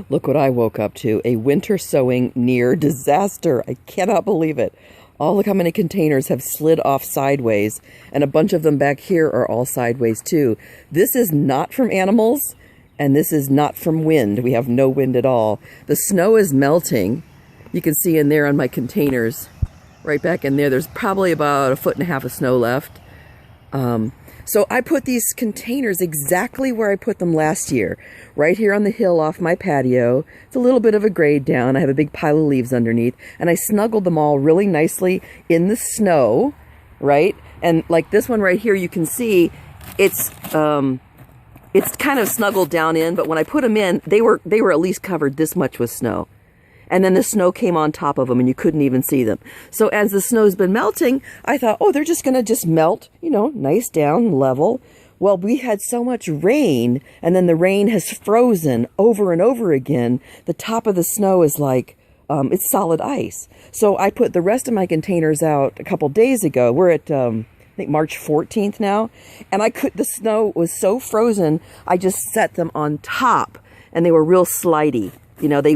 Look what I woke up to. A winter sowing near disaster. I cannot believe it. All look how many containers have slid off sideways, and a bunch of them back here are all sideways too. This is not from animals, and this is not from wind. We have no wind at all. The snow is melting. You can see in there on my containers, right back in there, there's probably about 1.5 feet of snow left. So I put these containers exactly where I put them last year, right here on the hill off my patio. It's a little bit of a grade down. I have a big pile of leaves underneath, and I snuggled them all really nicely in the snow, right? And like this one right here, you can see it's kind of snuggled down in, but when I put them in, they were at least covered this much with snow. And then the snow came on top of them and you couldn't even see them. So as the snow's been melting, I thought, oh, they're just going to just melt, you know, nice down, level. Well, we had so much rain, and then the rain has frozen over and over again. The top of the snow is like, it's solid ice. So I put the rest of my containers out a couple days ago. We're at, I think March 14th now. And the snow was so frozen, I just set them on top, and they were real slidey. You know, they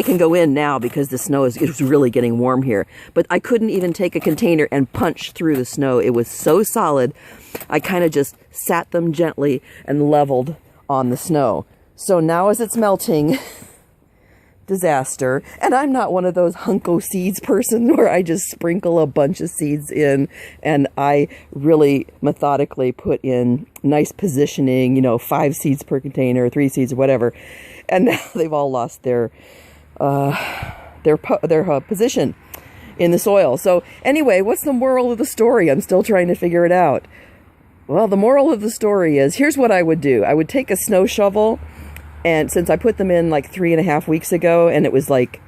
can go in now because the snow it's really getting warm here. But I couldn't even take a container and punch through the snow. It was so solid. I kind of just sat them gently and leveled on the snow. So now as it's melting, disaster. And I'm not one of those hunko seeds person where I just sprinkle a bunch of seeds in, and I really methodically put in nice positioning, you know, 5 seeds per container, 3 seeds or whatever. And now they've all lost their position in the soil. So anyway, what's the moral of the story? I'm still trying to figure it out. Well, the moral of the story is, here's what I would do. I would take a snow shovel, and since I put them in like 3.5 weeks ago, and it was like,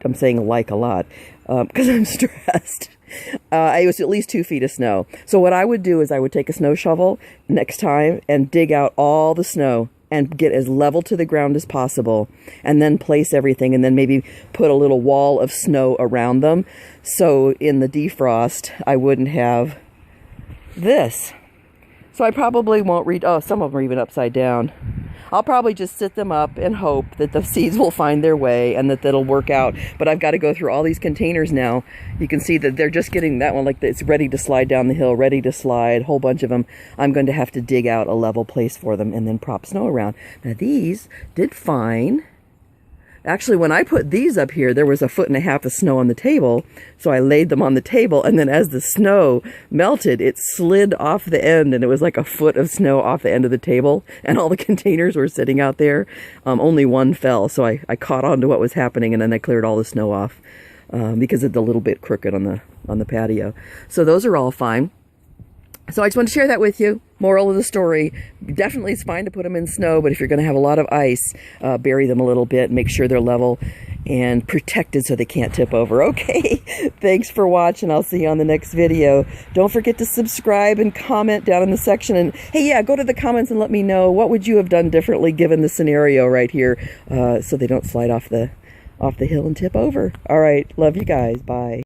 I'm saying like a lot, because I'm stressed. It was at least 2 feet of snow. So what I would do is I would take a snow shovel next time and dig out all the snow and get as level to the ground as possible, and then place everything, and then maybe put a little wall of snow around them. So in the defrost, I wouldn't have this. So I probably won't read, oh, some of them are even upside down. I'll probably just sit them up and hope that the seeds will find their way and that that'll work out. But I've got to go through all these containers now. You can see that they're just getting that one like it's ready to slide down the hill, ready to slide, whole bunch of them. I'm going to have to dig out a level place for them and then prop snow around. Now these did fine. Actually, when I put these up here, there was 1.5 feet of snow on the table. So I laid them on the table, and then as the snow melted, it slid off the end, and it was like 1 foot of snow off the end of the table, and all the containers were sitting out there. Only one fell, so I caught on to what was happening, and then I cleared all the snow off because it's a little bit crooked on the patio. So those are all fine. So I just want to share that with you. Moral of the story, definitely it's fine to put them in snow, but if you're going to have a lot of ice, bury them a little bit, make sure they're level and protected so they can't tip over. Okay, thanks for watching. I'll see you on the next video. Don't forget to subscribe and comment down in the section. And hey, yeah, go to the comments and let me know, what would you have done differently given the scenario right here, so they don't slide off the hill and tip over. All right, love you guys. Bye.